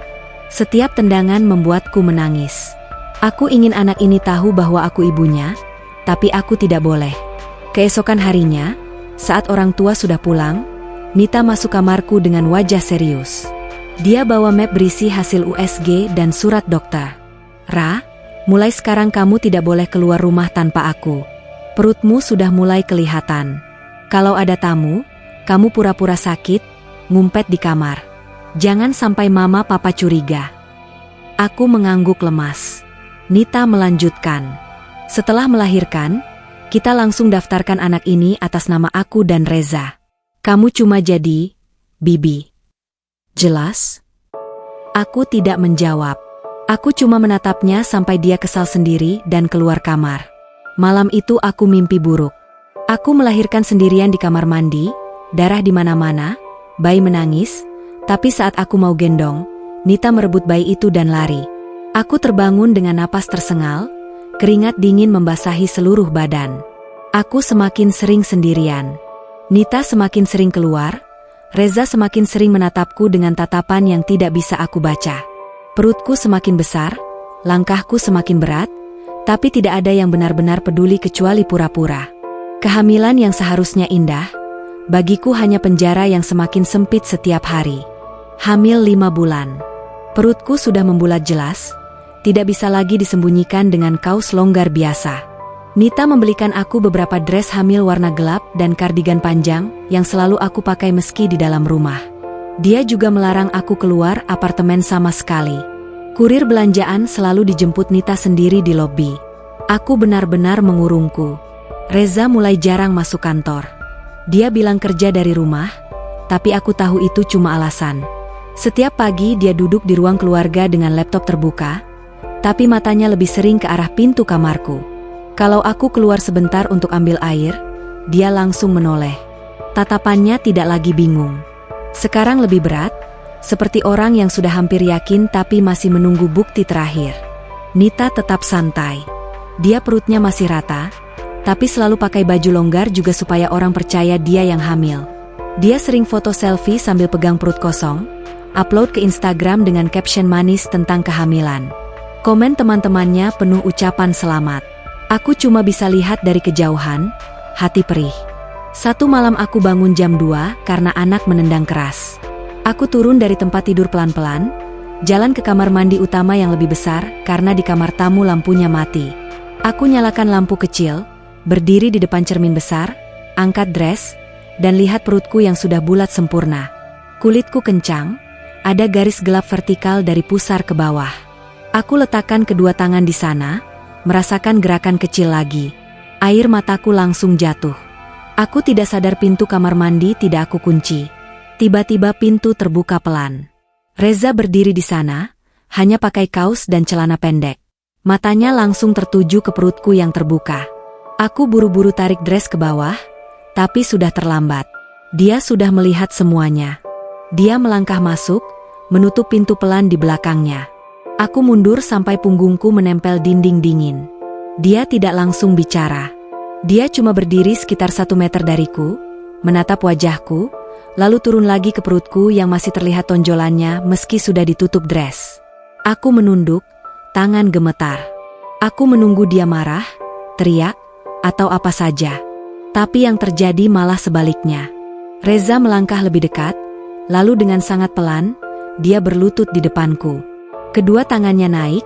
Setiap tendangan membuatku menangis. Aku ingin anak ini tahu bahwa aku ibunya, tapi aku tidak boleh. Keesokan harinya, saat orang tua sudah pulang, Nita masuk kamarku dengan wajah serius. Dia bawa map berisi hasil USG dan surat dokter. "Ra, mulai sekarang kamu tidak boleh keluar rumah tanpa aku. Perutmu sudah mulai kelihatan. Kalau ada tamu, kamu pura-pura sakit, ngumpet di kamar. Jangan sampai Mama Papa curiga." Aku mengangguk lemas. Nita melanjutkan. "Setelah melahirkan, kita langsung daftarkan anak ini atas nama aku dan Reza. Kamu cuma jadi bibi. Jelas?" Aku tidak menjawab. Aku cuma menatapnya sampai dia kesal sendiri dan keluar kamar. Malam itu aku mimpi buruk. Aku melahirkan sendirian di kamar mandi, darah di mana-mana, bayi menangis, tapi saat aku mau gendong, Nita merebut bayi itu dan lari. Aku terbangun dengan napas tersengal, keringat dingin membasahi seluruh badan. Aku semakin sering sendirian. Nita semakin sering keluar, Reza semakin sering menatapku dengan tatapan yang tidak bisa aku baca. Perutku semakin besar, langkahku semakin berat, tapi tidak ada yang benar-benar peduli kecuali pura-pura. Kehamilan yang seharusnya indah, bagiku hanya penjara yang semakin sempit setiap hari. Hamil 5 bulan. Perutku sudah membulat jelas, tidak bisa lagi disembunyikan dengan kaos longgar biasa. Nita membelikan aku beberapa dress hamil warna gelap dan kardigan panjang yang selalu aku pakai meski di dalam rumah. Dia juga melarang aku keluar apartemen sama sekali. Kurir belanjaan selalu dijemput Nita sendiri di lobi. Aku benar-benar mengurungku. Reza mulai jarang masuk kantor. Dia bilang kerja dari rumah, tapi aku tahu itu cuma alasan. Setiap pagi dia duduk di ruang keluarga dengan laptop terbuka, tapi matanya lebih sering ke arah pintu kamarku. Kalau aku keluar sebentar untuk ambil air, dia langsung menoleh. Tatapannya tidak lagi bingung. Sekarang lebih berat, seperti orang yang sudah hampir yakin tapi masih menunggu bukti terakhir. Nita tetap santai. Dia perutnya masih rata, Tapi selalu pakai baju longgar juga supaya orang percaya dia yang hamil. Dia sering foto selfie sambil pegang perut kosong, upload ke Instagram dengan caption manis tentang kehamilan. Komen teman-temannya penuh ucapan selamat. Aku cuma bisa lihat dari kejauhan, hati perih. Satu malam aku bangun jam 2 karena anak menendang keras. Aku turun dari tempat tidur pelan-pelan, jalan ke kamar mandi utama yang lebih besar karena di kamar tamu lampunya mati. Aku nyalakan lampu kecil, berdiri di depan cermin besar, angkat dress, dan lihat perutku yang sudah bulat sempurna. Kulitku kencang, ada garis gelap vertikal dari pusar ke bawah. Aku letakkan kedua tangan di sana, merasakan gerakan kecil lagi. Air mataku langsung jatuh. Aku tidak sadar pintu kamar mandi tidak aku kunci. Tiba-tiba pintu terbuka pelan. Reza berdiri di sana, hanya pakai kaos dan celana pendek. Matanya langsung tertuju ke perutku yang terbuka. Aku buru-buru tarik dress ke bawah, tapi sudah terlambat. Dia sudah melihat semuanya. Dia melangkah masuk, menutup pintu pelan di belakangnya. Aku mundur sampai punggungku menempel dinding dingin. Dia tidak langsung bicara. Dia cuma berdiri sekitar 1 meter dariku, menatap wajahku, lalu turun lagi ke perutku yang masih terlihat tonjolannya meski sudah ditutup dress. Aku menunduk, tangan gemetar. Aku menunggu dia marah, teriak, atau apa saja. Tapi yang terjadi malah sebaliknya. Reza melangkah lebih dekat, lalu dengan sangat pelan, dia berlutut di depanku. Kedua tangannya naik,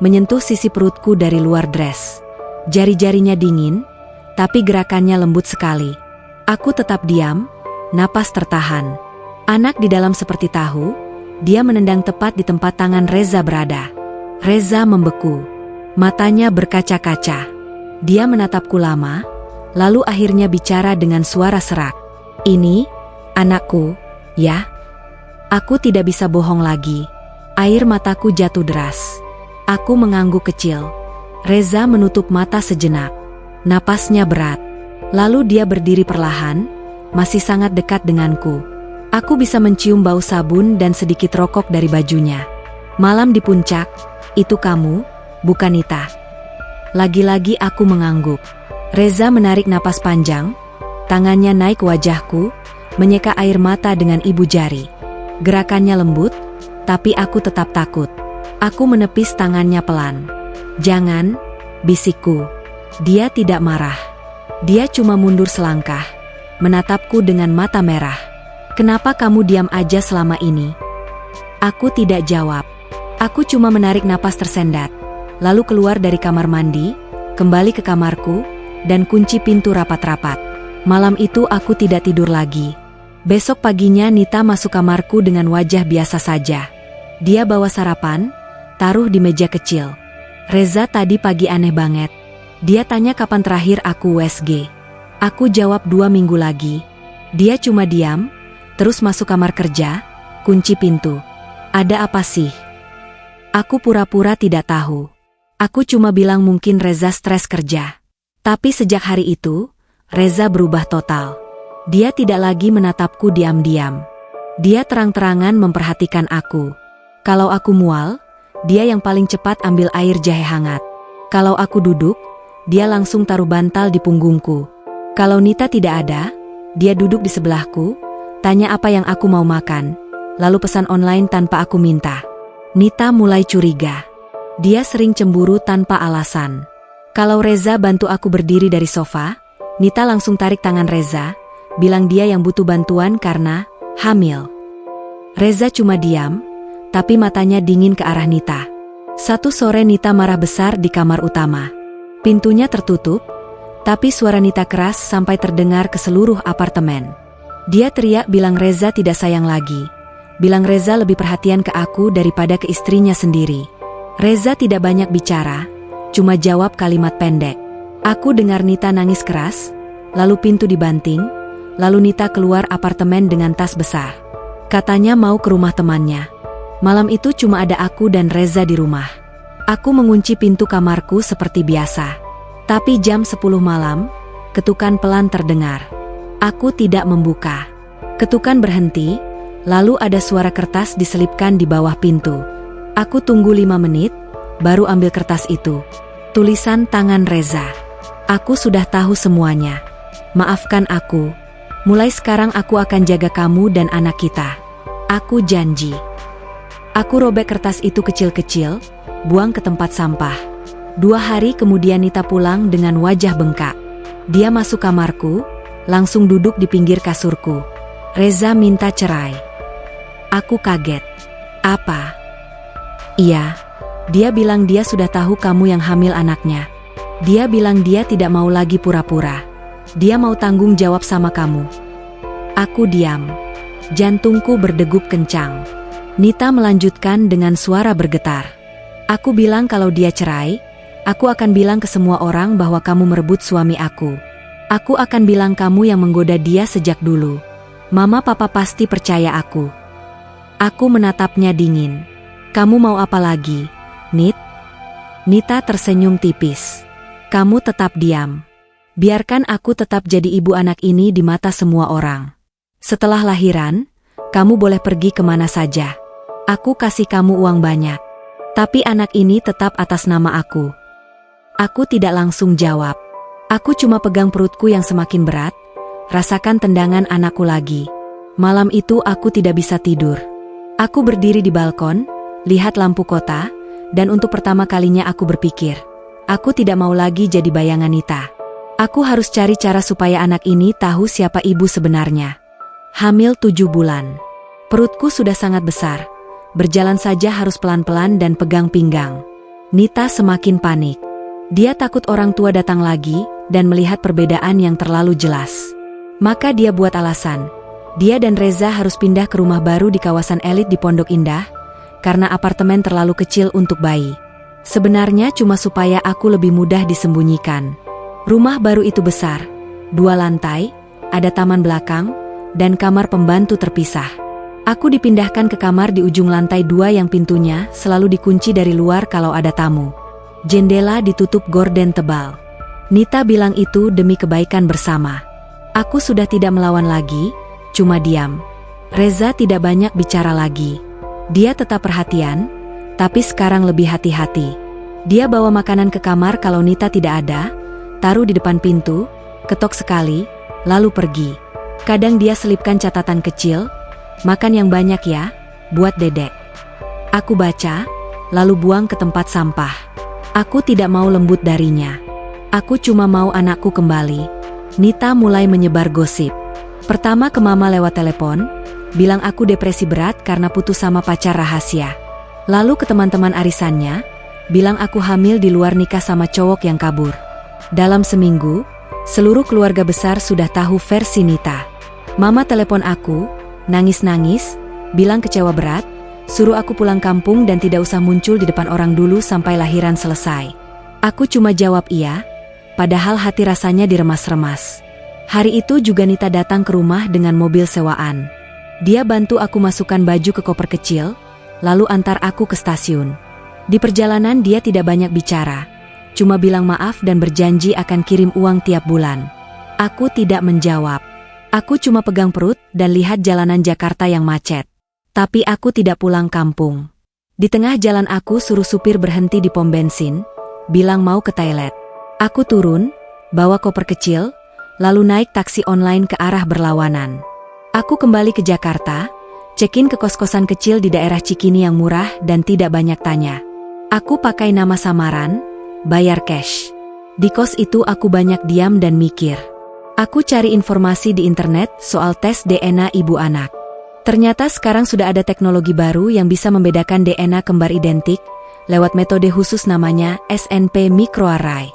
menyentuh sisi perutku dari luar dress. Jari-jarinya dingin, tapi gerakannya lembut sekali. Aku tetap diam, napas tertahan. Anak di dalam seperti tahu, dia menendang tepat di tempat tangan Reza berada. Reza membeku. Matanya berkaca-kaca. Dia menatapku lama, lalu akhirnya bicara dengan suara serak. "Ini, anakku, ya?" Aku tidak bisa bohong lagi. Air mataku jatuh deras. Aku mengangguk kecil. Reza menutup mata sejenak. Napasnya berat. Lalu dia berdiri perlahan, masih sangat dekat denganku. Aku bisa mencium bau sabun dan sedikit rokok dari bajunya. "Malam di puncak, itu kamu, bukan Nita?" Lagi-lagi aku mengangguk. Reza menarik napas panjang, tangannya naik ke wajahku, menyeka air mata dengan ibu jari. Gerakannya lembut, tapi aku tetap takut. Aku menepis tangannya pelan. "Jangan," bisikku. Dia tidak marah. Dia cuma mundur selangkah, menatapku dengan mata merah. "Kenapa kamu diam aja selama ini?" Aku tidak jawab. Aku cuma menarik napas tersendat, lalu keluar dari kamar mandi, kembali ke kamarku, dan kunci pintu rapat-rapat. Malam itu aku tidak tidur lagi. Besok paginya Nita masuk kamarku dengan wajah biasa saja. Dia bawa sarapan, taruh di meja kecil. "Reza tadi pagi aneh banget." Dia tanya kapan terakhir aku USG. Aku jawab 2 minggu lagi. Dia cuma diam, terus masuk kamar kerja, kunci pintu. "Ada apa sih?" Aku pura-pura tidak tahu. Aku cuma bilang mungkin Reza stres kerja. Tapi sejak hari itu, Reza berubah total. Dia tidak lagi menatapku diam-diam. Dia terang-terangan memperhatikan aku. Kalau aku mual, dia yang paling cepat ambil air jahe hangat. Kalau aku duduk, dia langsung taruh bantal di punggungku. Kalau Nita tidak ada, dia duduk di sebelahku, tanya apa yang aku mau makan, lalu pesan online tanpa aku minta. Nita mulai curiga. Dia sering cemburu tanpa alasan. Kalau Reza bantu aku berdiri dari sofa, Nita langsung tarik tangan Reza, bilang dia yang butuh bantuan karena hamil. Reza cuma diam, tapi matanya dingin ke arah Nita. Satu sore Nita marah besar di kamar utama. Pintunya tertutup, tapi suara Nita keras sampai terdengar ke seluruh apartemen. Dia teriak bilang Reza tidak sayang lagi. Bilang Reza lebih perhatian ke aku daripada ke istrinya sendiri. Reza tidak banyak bicara, cuma jawab kalimat pendek. Aku dengar Nita nangis keras, lalu pintu dibanting, lalu Nita keluar apartemen dengan tas besar. Katanya mau ke rumah temannya. Malam itu cuma ada aku dan Reza di rumah. Aku mengunci pintu kamarku seperti biasa. Tapi jam 10 malam, ketukan pelan terdengar. Aku tidak membuka. Ketukan berhenti, lalu ada suara kertas diselipkan di bawah pintu. Aku tunggu 5 menit, baru ambil kertas itu. Tulisan tangan Reza. Aku sudah tahu semuanya. Maafkan aku. Mulai sekarang aku akan jaga kamu dan anak kita. Aku janji. Aku robek kertas itu kecil-kecil, buang ke tempat sampah. 2 hari kemudian Nita pulang dengan wajah bengkak. Dia masuk kamarku, langsung duduk di pinggir kasurku. Reza minta cerai. Aku kaget. Apa? Iya. Dia bilang dia sudah tahu kamu yang hamil anaknya. Dia bilang dia tidak mau lagi pura-pura. Dia mau tanggung jawab sama kamu. Aku diam. Jantungku berdegup kencang. Nita melanjutkan dengan suara bergetar. Aku bilang kalau dia cerai, aku akan bilang ke semua orang bahwa kamu merebut suami aku. Aku akan bilang kamu yang menggoda dia sejak dulu. Mama papa pasti percaya aku. Aku menatapnya dingin. Kamu mau apa lagi, Nit? Nita tersenyum tipis. Kamu tetap diam. Biarkan aku tetap jadi ibu anak ini di mata semua orang. Setelah lahiran, kamu boleh pergi kemana saja. Aku kasih kamu uang banyak. Tapi anak ini tetap atas nama aku. Aku tidak langsung jawab. Aku cuma pegang perutku yang semakin berat, rasakan tendangan anakku lagi. Malam itu aku tidak bisa tidur. Aku berdiri di balkon, lihat lampu kota, dan untuk pertama kalinya aku berpikir, aku tidak mau lagi jadi bayangan Nita. Aku harus cari cara supaya anak ini tahu siapa ibu sebenarnya. Hamil 7 bulan. Perutku sudah sangat besar. Berjalan saja harus pelan-pelan dan pegang pinggang. Nita semakin panik. Dia takut orang tua datang lagi dan melihat perbedaan yang terlalu jelas. Maka dia buat alasan. Dia dan Reza harus pindah ke rumah baru di kawasan elit di Pondok Indah, karena apartemen terlalu kecil untuk bayi. Sebenarnya cuma supaya aku lebih mudah disembunyikan. Rumah baru itu besar, 2 lantai, ada taman belakang, dan kamar pembantu terpisah. Aku dipindahkan ke kamar di ujung lantai 2 yang pintunya selalu dikunci dari luar kalau ada tamu. Jendela ditutup gorden tebal. Nita bilang itu demi kebaikan bersama. Aku sudah tidak melawan lagi, cuma diam. Reza tidak banyak bicara lagi. Dia tetap perhatian, tapi sekarang lebih hati-hati. Dia bawa makanan ke kamar kalau Nita tidak ada, taruh di depan pintu, ketok sekali, lalu pergi. Kadang dia selipkan catatan kecil, makan yang banyak ya, buat dedek. Aku baca, lalu buang ke tempat sampah. Aku tidak mau lembut darinya. Aku cuma mau anakku kembali. Nita mulai menyebar gosip. Pertama ke mama lewat telepon, bilang aku depresi berat karena putus sama pacar rahasia. Lalu ke teman-teman arisannya, bilang aku hamil di luar nikah sama cowok yang kabur. Dalam seminggu, seluruh keluarga besar sudah tahu versi Nita. Mama telepon aku, nangis-nangis, bilang kecewa berat, suruh aku pulang kampung dan tidak usah muncul di depan orang dulu sampai lahiran selesai. Aku cuma jawab iya, padahal hati rasanya diremas-remas. Hari itu juga Nita datang ke rumah dengan mobil sewaan. Dia bantu aku masukkan baju ke koper kecil, lalu antar aku ke stasiun. Di perjalanan dia tidak banyak bicara, cuma bilang maaf dan berjanji akan kirim uang tiap bulan. Aku tidak menjawab. Aku cuma pegang perut dan lihat jalanan Jakarta yang macet. Tapi aku tidak pulang kampung. Di tengah jalan aku suruh supir berhenti di pom bensin, bilang mau ke toilet. Aku turun, bawa koper kecil, lalu naik taksi online ke arah berlawanan. Aku kembali ke Jakarta, check-in ke kos-kosan kecil di daerah Cikini yang murah dan tidak banyak tanya. Aku pakai nama samaran, bayar cash. Di kos itu aku banyak diam dan mikir. Aku cari informasi di internet soal tes DNA ibu anak. Ternyata sekarang sudah ada teknologi baru yang bisa membedakan DNA kembar identik, lewat metode khusus namanya SNP microarray.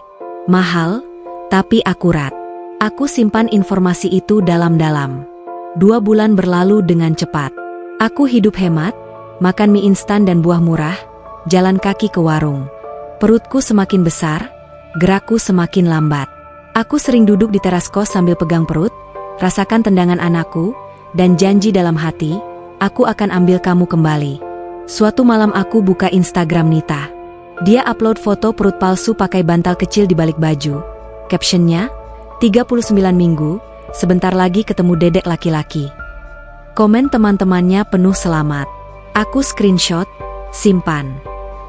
Mahal, tapi akurat. Aku simpan informasi itu dalam-dalam. 2 bulan berlalu dengan cepat. Aku hidup hemat, makan mie instan dan buah murah, jalan kaki ke warung. Perutku semakin besar, gerakku semakin lambat. Aku sering duduk di teras kos sambil pegang perut, rasakan tendangan anakku, dan janji dalam hati, aku akan ambil kamu kembali. Suatu malam aku buka Instagram Nita. Dia upload foto perut palsu pakai bantal kecil di balik baju. Captionnya, 39 minggu, sebentar lagi ketemu dedek laki-laki. Komen teman-temannya penuh selamat. Aku screenshot, simpan.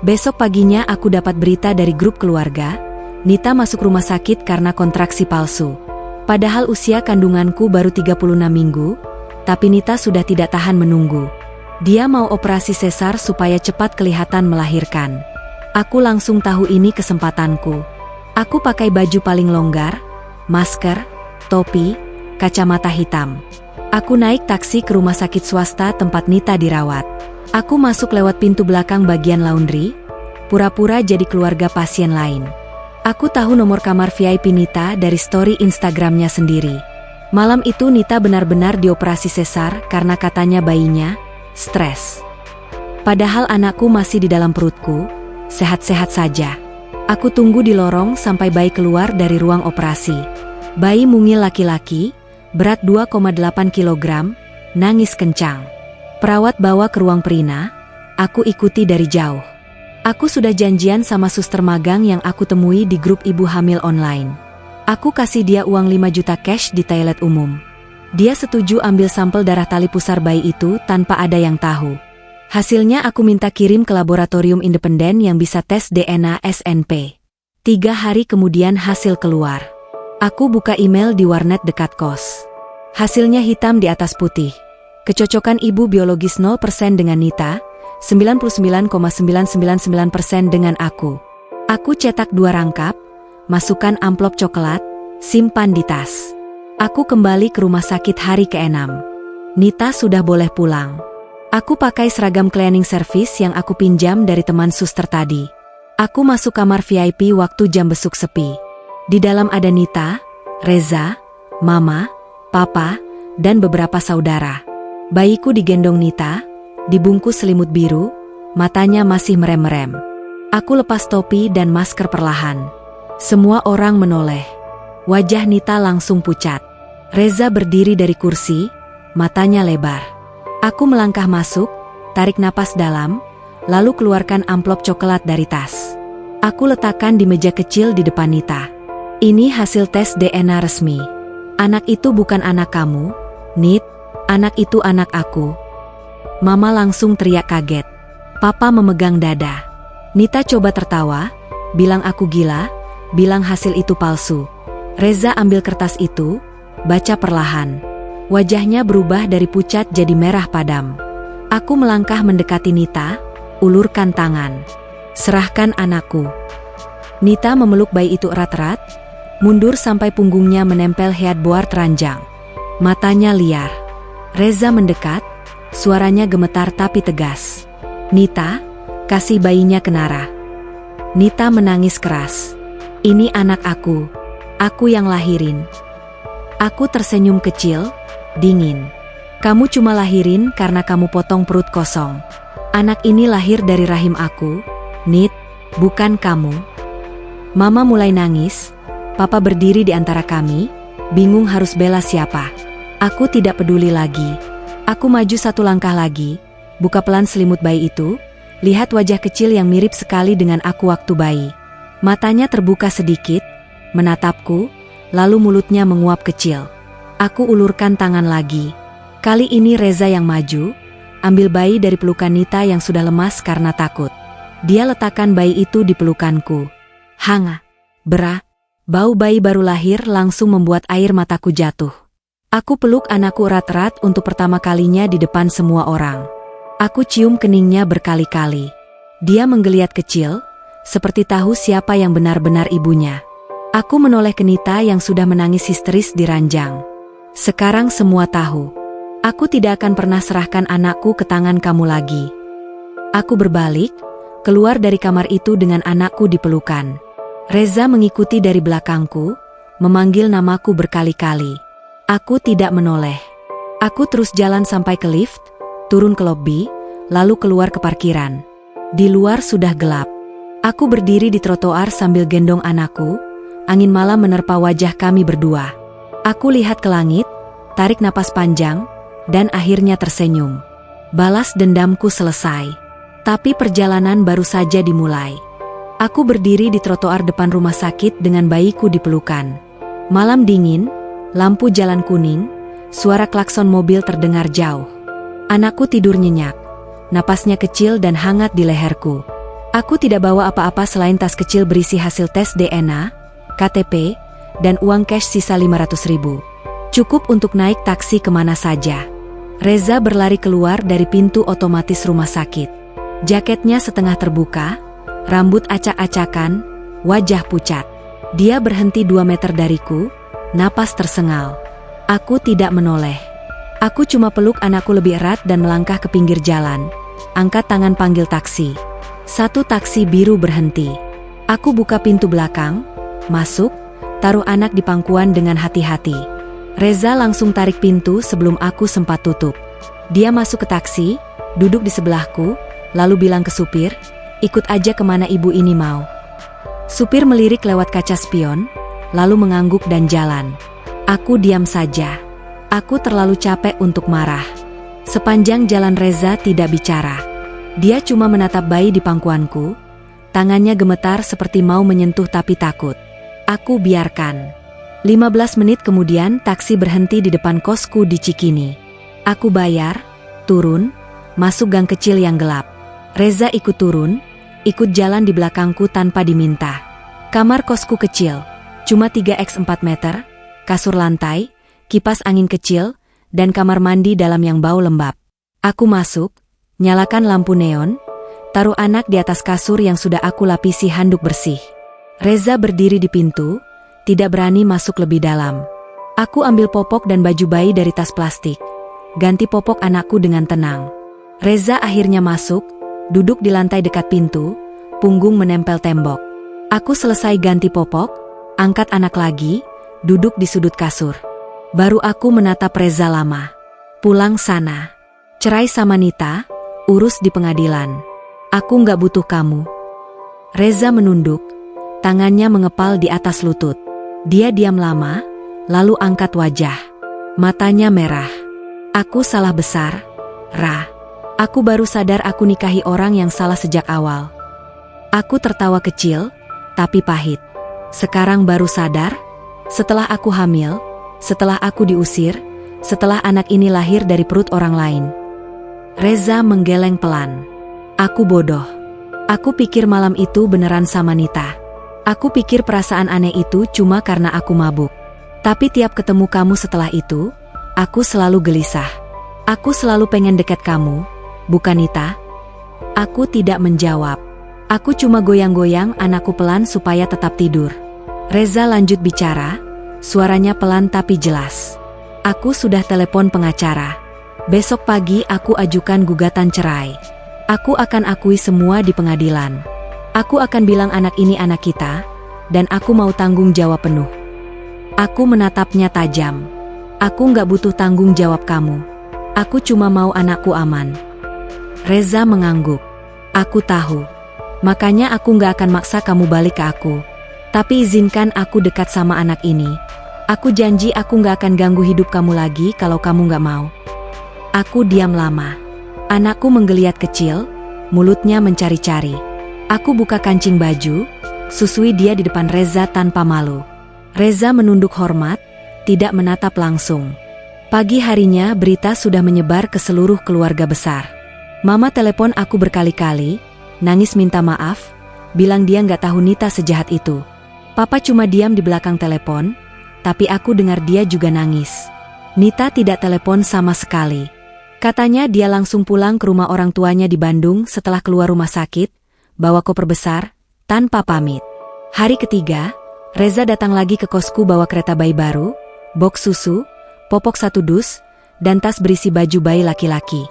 Besok paginya aku dapat berita dari grup keluarga, Nita masuk rumah sakit karena kontraksi palsu. Padahal usia kandunganku baru 36 minggu, tapi Nita sudah tidak tahan menunggu. Dia mau operasi sesar supaya cepat kelihatan melahirkan. Aku langsung tahu ini kesempatanku. Aku pakai baju paling longgar, masker, topi, kacamata hitam. Aku naik taksi ke rumah sakit swasta tempat Nita dirawat. Aku masuk lewat pintu belakang bagian laundry, pura-pura jadi keluarga pasien lain. Aku tahu nomor kamar VIP Nita dari story Instagramnya sendiri. Malam itu Nita benar-benar dioperasi sesar karena katanya bayinya stres. Padahal anakku masih di dalam perutku, sehat-sehat saja. Aku tunggu di lorong sampai bayi keluar dari ruang operasi. Bayi mungil laki-laki, berat 2,8 kg, nangis kencang. Perawat bawa ke ruang perina, aku ikuti dari jauh. Aku sudah janjian sama suster magang yang aku temui di grup ibu hamil online. Aku kasih dia uang 5 juta cash di toilet umum. Dia setuju ambil sampel darah tali pusar bayi itu tanpa ada yang tahu. Hasilnya aku minta kirim ke laboratorium independen yang bisa tes DNA SNP. 3 hari kemudian hasil keluar. Aku buka email di warnet dekat kos. Hasilnya hitam di atas putih. Kecocokan ibu biologis 0% dengan Nita, 99,999% dengan aku. Aku cetak 2 rangkap, masukkan amplop coklat, simpan di tas. Aku kembali ke rumah sakit hari ke-6. Nita sudah boleh pulang. Aku pakai seragam cleaning service yang aku pinjam dari teman suster tadi. Aku masuk kamar VIP waktu jam besuk sepi. Di dalam ada Nita, Reza, Mama, Papa, dan beberapa saudara. Bayiku digendong Nita, dibungkus selimut biru, matanya masih merem-merem. Aku lepas topi dan masker perlahan. Semua orang menoleh. Wajah Nita langsung pucat. Reza berdiri dari kursi, matanya lebar. Aku melangkah masuk, tarik napas dalam, lalu keluarkan amplop coklat dari tas. Aku letakkan di meja kecil di depan Nita. Ini hasil tes DNA resmi. Anak itu bukan anak kamu, Nit. Anak itu anak aku. Mama langsung teriak kaget. Papa memegang dada. Nita coba tertawa, bilang aku gila, bilang hasil itu palsu. Reza ambil kertas itu, baca perlahan. Wajahnya berubah dari pucat jadi merah padam. Aku melangkah mendekati Nita, ulurkan tangan. Serahkan anakku. Nita memeluk bayi itu erat-erat, mundur sampai punggungnya menempel headboard ranjang. Matanya liar. Reza mendekat, suaranya gemetar tapi tegas. Nita, kasih bayinya ke Nara. Nita menangis keras. Ini anak aku yang lahirin. Aku tersenyum kecil, dingin. Kamu cuma lahirin karena kamu potong perut kosong. Anak ini lahir dari rahim aku, Nit, bukan kamu. Mama mulai nangis, Papa berdiri di antara kami, bingung harus bela siapa. Aku tidak peduli lagi. Aku maju 1 langkah lagi, buka pelan selimut bayi itu, lihat wajah kecil yang mirip sekali dengan aku waktu bayi. Matanya terbuka sedikit, menatapku, lalu mulutnya menguap kecil. Aku ulurkan tangan lagi. Kali ini Reza yang maju, ambil bayi dari pelukan Nita yang sudah lemas karena takut. Dia letakkan bayi itu di pelukanku. Hangat, berat, bau bayi baru lahir langsung membuat air mataku jatuh. Aku peluk anakku erat-erat untuk pertama kalinya di depan semua orang. Aku cium keningnya berkali-kali. Dia menggeliat kecil, seperti tahu siapa yang benar-benar ibunya. Aku menoleh ke Nita yang sudah menangis histeris di ranjang. Sekarang semua tahu. Aku tidak akan pernah serahkan anakku ke tangan kamu lagi. Aku berbalik, keluar dari kamar itu dengan anakku di pelukan. Reza mengikuti dari belakangku, memanggil namaku berkali-kali. Aku tidak menoleh. Aku terus jalan sampai ke lift, turun ke lobi, lalu keluar ke parkiran. Di luar sudah gelap. Aku berdiri di trotoar sambil gendong anakku, angin malam menerpa wajah kami berdua. Aku lihat ke langit, tarik napas panjang, dan akhirnya tersenyum. Balas dendamku selesai. Tapi perjalanan baru saja dimulai. Aku berdiri di trotoar depan rumah sakit dengan bayiku di pelukan. Malam dingin, lampu jalan kuning, suara klakson mobil terdengar jauh. Anakku tidur nyenyak, napasnya kecil dan hangat di leherku. Aku tidak bawa apa-apa selain tas kecil berisi hasil tes DNA, KTP, dan uang cash sisa 500.000. Cukup untuk naik taksi kemana saja. Reza berlari keluar dari pintu otomatis rumah sakit. Jaketnya setengah terbuka, rambut acak-acakan, wajah pucat. Dia berhenti 2 meter dariku, napas tersengal. Aku tidak menoleh. Aku cuma peluk anakku lebih erat dan melangkah ke pinggir jalan. Angkat tangan panggil taksi. Satu taksi biru berhenti. Aku buka pintu belakang, masuk, taruh anak di pangkuan dengan hati-hati. Reza langsung tarik pintu sebelum aku sempat tutup. Dia masuk ke taksi, duduk di sebelahku, lalu bilang ke supir, ikut aja kemana ibu ini mau. Supir melirik lewat kaca spion, lalu mengangguk dan jalan. Aku diam saja. Aku terlalu capek untuk marah. Sepanjang jalan Reza tidak bicara. Dia cuma menatap bayi di pangkuanku, tangannya gemetar seperti mau menyentuh tapi takut. Aku biarkan. 15 menit kemudian taksi berhenti di depan kosku di Cikini. Aku bayar, turun, masuk gang kecil yang gelap. Reza ikut turun, ikut jalan di belakangku tanpa diminta. Kamar kosku kecil, cuma 3x4 meter, kasur lantai, kipas angin kecil, dan kamar mandi dalam yang bau lembab. Aku masuk, nyalakan lampu neon, taruh anak di atas kasur yang sudah aku lapisi handuk bersih. Reza berdiri di pintu, tidak berani masuk lebih dalam. Aku ambil popok dan baju bayi dari tas plastik, ganti popok anakku dengan tenang. Reza akhirnya masuk, duduk di lantai dekat pintu, punggung menempel tembok. Aku selesai ganti popok, angkat anak lagi, duduk di sudut kasur. Baru aku menatap Reza lama. Pulang sana. Cerai sama Nita, urus di pengadilan. Aku nggak butuh kamu. Reza menunduk, tangannya mengepal di atas lutut. Dia diam lama, lalu angkat wajah. Matanya merah. Aku salah besar, Ra. Aku baru sadar aku nikahi orang yang salah sejak awal. Aku tertawa kecil, tapi pahit. Sekarang baru sadar, setelah aku hamil, setelah aku diusir, setelah anak ini lahir dari perut orang lain. Reza menggeleng pelan. Aku bodoh. Aku pikir malam itu beneran sama Nita. Aku pikir perasaan aneh itu cuma karena aku mabuk. Tapi tiap ketemu kamu setelah itu, aku selalu gelisah. Aku selalu pengen dekat kamu, bukan Nita. Aku tidak menjawab. Aku cuma goyang-goyang anakku pelan supaya tetap tidur. Reza lanjut bicara, suaranya pelan tapi jelas. Aku sudah telepon pengacara. Besok pagi aku ajukan gugatan cerai. Aku akan akui semua di pengadilan. Aku akan bilang anak ini anak kita, dan aku mau tanggung jawab penuh. Aku menatapnya tajam. Aku nggak butuh tanggung jawab kamu. Aku cuma mau anakku aman. Reza mengangguk. Aku tahu. Makanya aku nggak akan maksa kamu balik ke aku. Tapi izinkan aku dekat sama anak ini. Aku janji aku nggak akan ganggu hidup kamu lagi kalau kamu nggak mau. Aku diam lama. Anakku menggeliat kecil, mulutnya mencari-cari. Aku buka kancing baju, susui dia di depan Reza tanpa malu. Reza menunduk hormat, tidak menatap langsung. Pagi harinya berita sudah menyebar ke seluruh keluarga besar. Mama telepon aku berkali-kali, nangis minta maaf, bilang dia nggak tahu Nita sejahat itu. Papa cuma diam di belakang telepon, tapi aku dengar dia juga nangis. Nita tidak telepon sama sekali. Katanya dia langsung pulang ke rumah orang tuanya di Bandung setelah keluar rumah sakit, bawa koper besar, tanpa pamit. Hari ketiga, Reza datang lagi ke kosku bawa kereta bayi baru, box susu, popok 1 dus, dan tas berisi baju bayi laki-laki.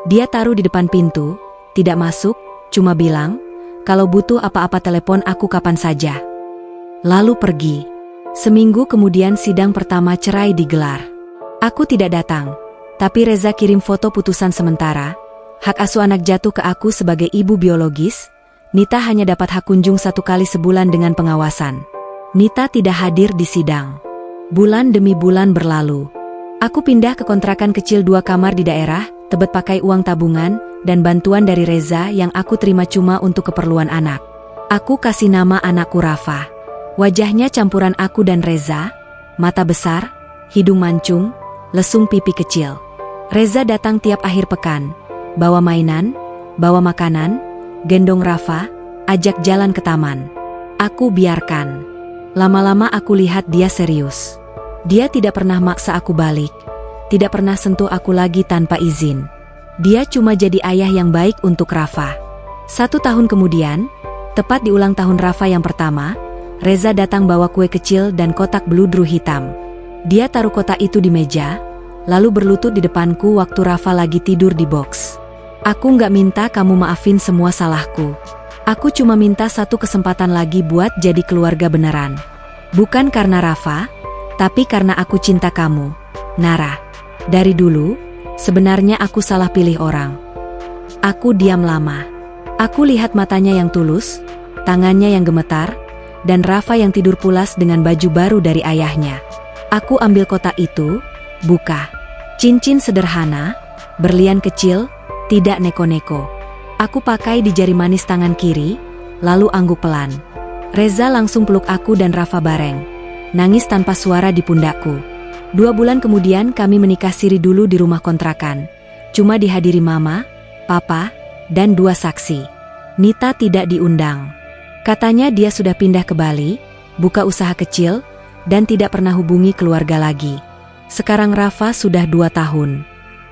Dia taruh di depan pintu, tidak masuk, cuma bilang, kalau butuh apa-apa telepon aku kapan saja. Lalu pergi. Seminggu kemudian sidang pertama cerai digelar. Aku tidak datang. Tapi Reza kirim foto putusan sementara, hak asuh anak jatuh ke aku sebagai ibu biologis, Nita hanya dapat hak kunjung 1 kali sebulan dengan pengawasan. Nita tidak hadir di sidang. Bulan demi bulan berlalu. Aku pindah ke kontrakan kecil 2 kamar di daerah, Tebet pakai uang tabungan, dan bantuan dari Reza yang aku terima cuma untuk keperluan anak. Aku kasih nama anakku Rafa. Wajahnya campuran aku dan Reza, mata besar, hidung mancung, lesung pipi kecil. Reza datang tiap akhir pekan, bawa mainan, bawa makanan, gendong Rafa, ajak jalan ke taman. Aku biarkan. Lama-lama aku lihat dia serius. Dia tidak pernah maksa aku balik, tidak pernah sentuh aku lagi tanpa izin. Dia cuma jadi ayah yang baik untuk Rafa. 1 tahun kemudian, tepat di ulang tahun Rafa yang pertama, Reza datang bawa kue kecil dan kotak beludru hitam. Dia taruh kotak itu di meja, lalu berlutut di depanku waktu Rafa lagi tidur di box. Aku nggak minta kamu maafin semua salahku. Aku cuma minta satu kesempatan lagi buat jadi keluarga beneran. Bukan karena Rafa, tapi karena aku cinta kamu, Nara. Dari dulu, sebenarnya aku salah pilih orang. Aku diam lama. Aku lihat matanya yang tulus, tangannya yang gemetar, dan Rafa yang tidur pulas dengan baju baru dari ayahnya. Aku ambil kotak itu, buka. Cincin sederhana, berlian kecil, tidak neko-neko. Aku pakai di jari manis tangan kiri, lalu angguk pelan. Reza langsung peluk aku dan Rafa bareng. Nangis tanpa suara di pundakku. 2 bulan kemudian kami menikah siri dulu di rumah kontrakan. Cuma dihadiri mama, papa, dan 2 saksi. Nita tidak diundang. Katanya dia sudah pindah ke Bali, buka usaha kecil, dan tidak pernah hubungi keluarga lagi. Sekarang Rafa sudah 2 tahun.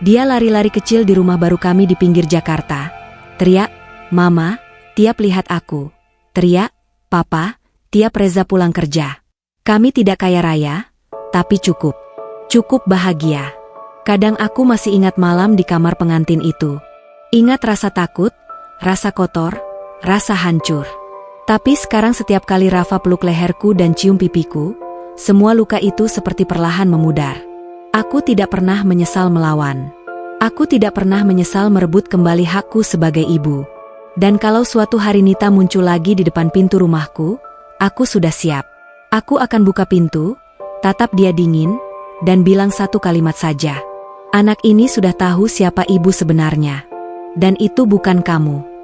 Dia lari-lari kecil di rumah baru kami di pinggir Jakarta. Teriak, "Mama," tiap lihat aku. Teriak, "Papa," tiap Reza pulang kerja. Kami tidak kaya raya, tapi cukup. Cukup bahagia. Kadang aku masih ingat malam di kamar pengantin itu. Ingat rasa takut, rasa kotor, rasa hancur. Tapi sekarang setiap kali Rafa peluk leherku dan cium pipiku, semua luka itu seperti perlahan memudar. Aku tidak pernah menyesal melawan. Aku tidak pernah menyesal merebut kembali hakku sebagai ibu. Dan kalau suatu hari Nita muncul lagi di depan pintu rumahku, aku sudah siap. Aku akan buka pintu, tatap dia dingin, dan bilang satu kalimat saja. Anak ini sudah tahu siapa ibu sebenarnya. Dan itu bukan kamu.